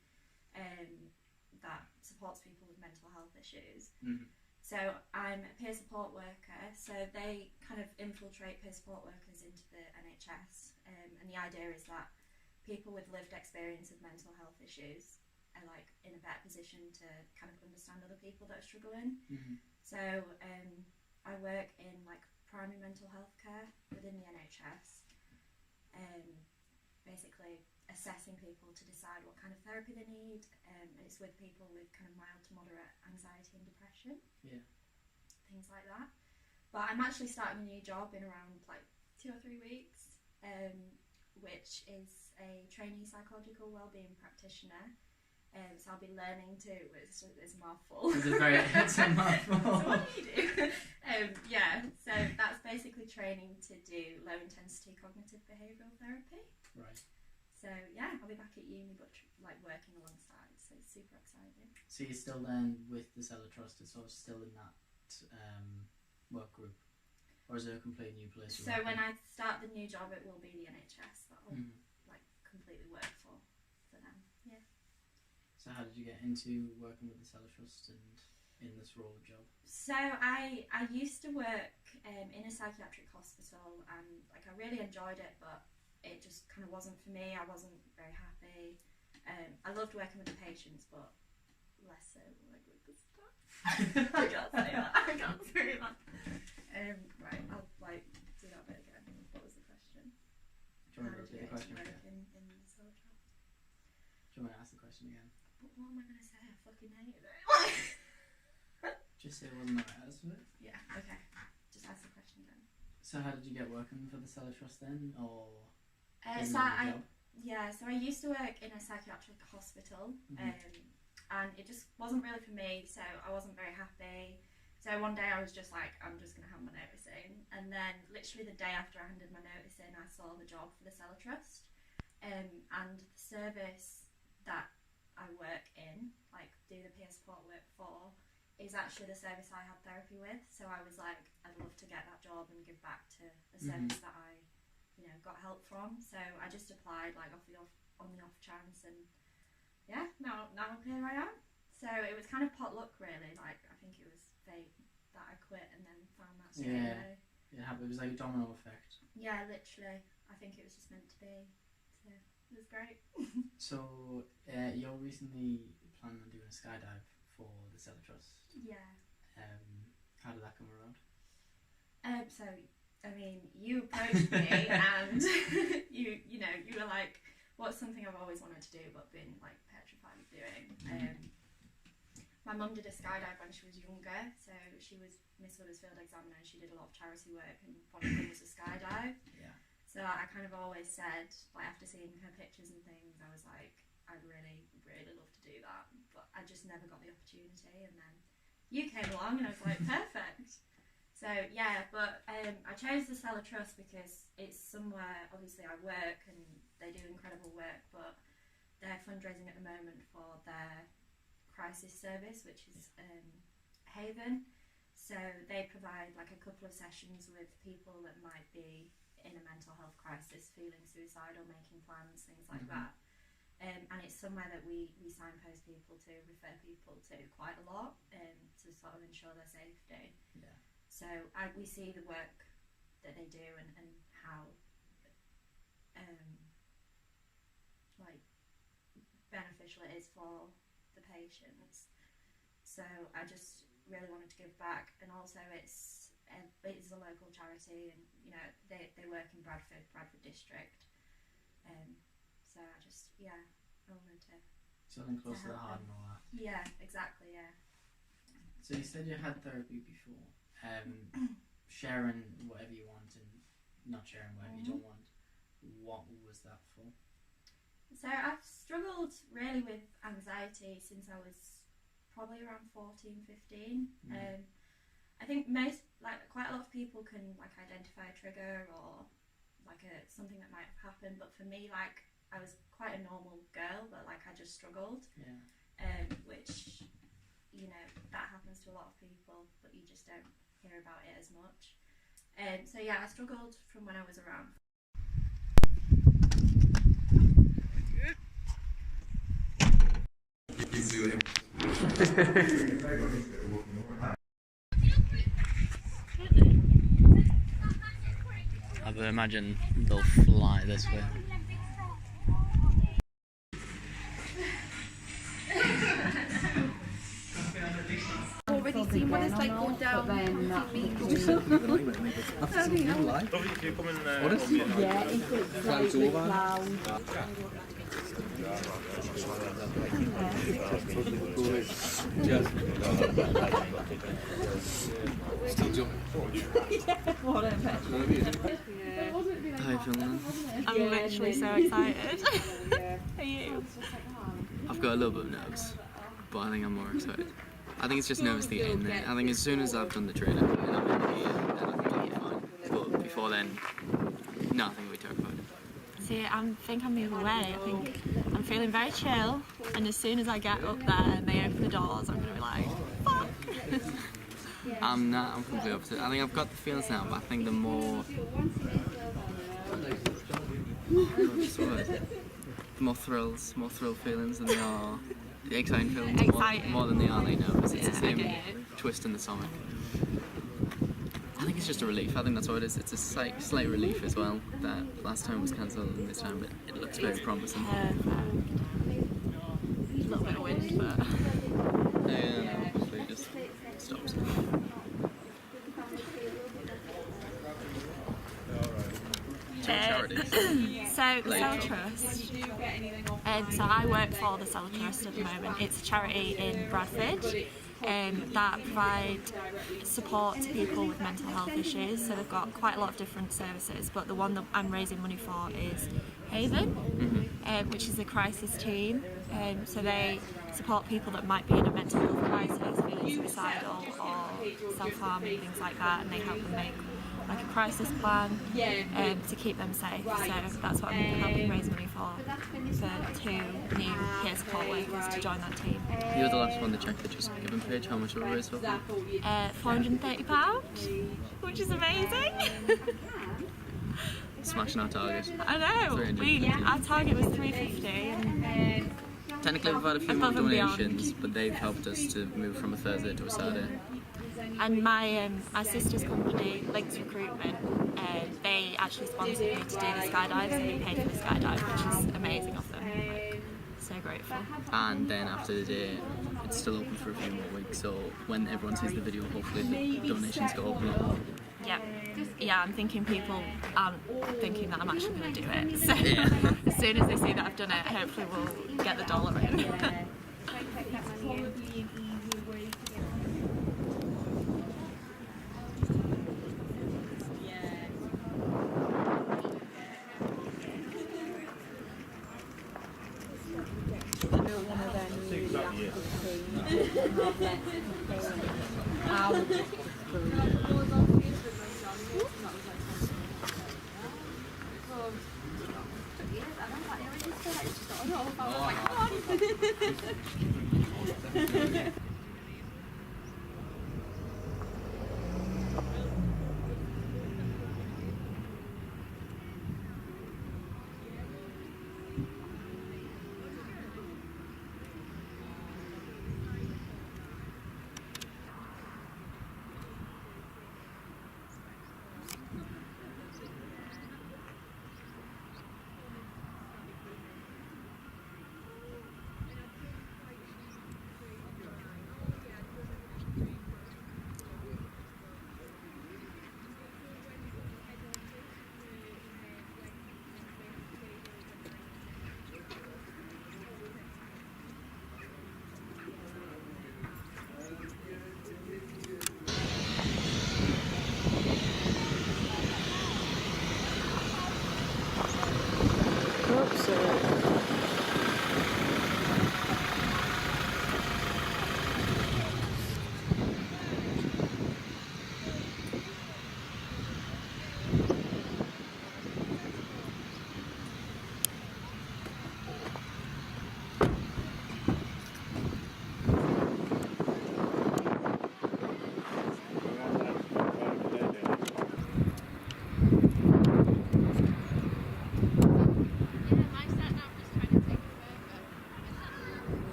that supports people with mental health issues. Mm-hmm. So I'm a peer support worker, so they kind of infiltrate peer support workers into the NHS, and the idea is that people with lived experience of mental health issues are like in a better position to kind of understand other people that are struggling. Mm-hmm. So I work in like primary mental health care within the NHS, basically assessing people to decide what kind of therapy they need, and it's with people with kind of mild to moderate anxiety and depression, things like that. But I'm actually starting a new job in around like 2 or 3 weeks, which is a trainee psychological wellbeing practitioner. So I'll be learning to. It's a mouthful. It's a mouthful. So what do you do? So that's basically training to do low intensity cognitive behavioural therapy. Right. So yeah, I'll be back at uni, but like working alongside. So it's super exciting. So you're still then with the Cellar Trust, it's sort of still in that work group, or is it a complete new place? So when I start the new job, it will be the NHS that I'll like completely work for them. Yeah. So how did you get into working with the Cellar Trust and in this role of job? So I used to work in a psychiatric hospital, and like I really enjoyed it, but it just kind of wasn't for me. I wasn't very happy. I loved working with the patients, but less so like with the staff. I can't say that. I can't say that. Right, I'll like do that bit again. What was the question? Do you want to repeat the question again? In the Cellar Trust. Do you want to ask the question again? What am I going to say? I fucking hate it. Just say it wasn't the right answer. Yeah, okay. Just ask the question again. So how did you get working for the Cellar Trust then, or? So I used to work in a psychiatric hospital, and it just wasn't really for me, so I wasn't very happy. So one day I was just like, I'm just going to hand my notice in, and then literally the day after I handed my notice in, I saw the job for the Cellar Trust, and the service that I work in, like do the peer support work for, is actually the service I had therapy with. So I was like, I'd love to get that job and give back to a service that I got help from. So I just applied like on the off chance, and yeah, now here I am. So it was kind of pot luck really. Like I think it was fate that I quit and then found that straight away. Yeah, it was like a domino effect. Yeah, literally. I think it was just meant to be. So it was great. So you're recently planning on doing a skydive for the Cellar Trust. Yeah. How did that come around? So I mean, you approached me and you were like, what's something I've always wanted to do but been like petrified of doing. My mum did a skydive when she was younger, so she was Miss Huddersfield examiner and she did a lot of charity work, and one of them was a skydive. Yeah. So I kind of always said, like after seeing her pictures and things, I was like, I'd really, really love to do that, but I just never got the opportunity, and then you came along and I was like, perfect. So yeah, but I chose the Cellar Trust because it's somewhere, obviously I work and they do incredible work, but they're fundraising at the moment for their crisis service, which is Haven. So they provide like a couple of sessions with people that might be in a mental health crisis, feeling suicidal, making plans, things like that. And it's somewhere that we signpost people to, refer people to quite a lot, to sort of ensure their safety. Yeah. So we see the work that they do and how like beneficial it is for the patients. So I just really wanted to give back, and also it's a local charity, and they work in Bradford district. So I just I wanted to something close to the heart and all that. Yeah, exactly. Yeah. So you said you had therapy before. Sharing whatever you want and not sharing whatever you don't want. What was that for? So I've struggled really with anxiety since I was probably around 14, 15. I think quite a lot of people can like identify a trigger or like something that might have happened, but for me, like I was quite a normal girl, but like I just struggled. Yeah. Which that happens to a lot of people, but you just don't hear about it as much. So yeah, I struggled from when I was around I would imagine they'll fly this way. Already seen what it's like going down. How are you feeling? I'm literally so excited. Are you? I've got a little bit of nerves, but I think I'm more excited. I think it's just nervous to get in there. I think as soon as I've done the training and I'm in here, then I think I'll be fine. But before then, no, I think I'll be terrified. See, I think I'm the other way. I think I'm feeling very chill, and as soon as I get up there and they open the doors, I'm going to be like, fuck! I'm completely opposite. I think I've got the feelings now, but I think the more... what's the word? More thrill feelings than they are... The exciting feelings more than they are like nervous. It's the same twist in the stomach. I think it's just a relief. I think that's what it is. It's a slight relief as well that last time was cancelled and this time it looks very promising. A little bit of wind, but... Yeah, no, hopefully it just stops. Charities. So the Cell Trust, so I work for the Cell Trust at the moment. It's a charity in Bradford that provide support to people with mental health issues. So they've got quite a lot of different services, but the one that I'm raising money for is Haven, which is a crisis team. So they support people that might be in a mental health crisis, feeling suicidal or self-harming, things like that, and they help them make like a crisis plan to keep them safe. So that's what I'm helping raise money for 2 new peer support workers to join that team. You were the last one to check the Just Giving page. How much will it raise for? £430, which is amazing. Smashing our target. I know. Our target was £350, and technically we've had a few more donations, but they've helped us to move from a Thursday to a Saturday. And my sister's company, Links Recruitment, they actually sponsored me to do the skydive, so they paid for the skydive, which is amazing of them. Like, so grateful. And then after the day, it's still open for a few more weeks, so when everyone sees the video, hopefully the donations go open up. Yeah, I'm thinking people aren't thinking that I'm actually going to do it. So as soon as they see that I've done it, hopefully we'll get the dollar in.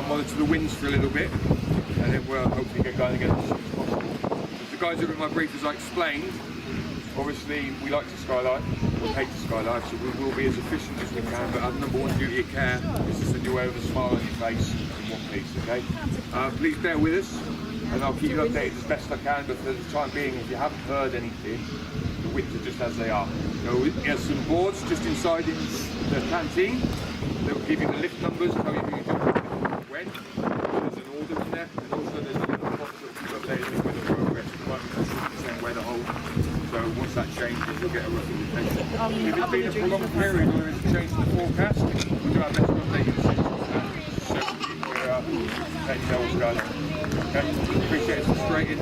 monitor the winds for a little bit, and then we'll hopefully get going again as soon as possible. As the guys who are in my brief, as I explained, obviously we like to skydive, we hate to skydive, so we will be as efficient as we can, but our number one duty of care is to send you away with a smile on your face in one piece, okay? Please bear with us, and I'll keep you updated as best I can, but for the time being, if you haven't heard anything, the winds are just as they are. So there's some boards just inside in the canteen that will give you the lift numbers, tell you who you do when. There's an order in there, and also there's a little box that will keep updated with weather progress. At the moment, it's saying weather hold. So once that changes, you'll get a rough indication. If it's been a prolonged period or there's a change in the forecast, we'll do our best to update you as soon as we can. So we're letting you know what's going on. Okay? Appreciate it's frustrating.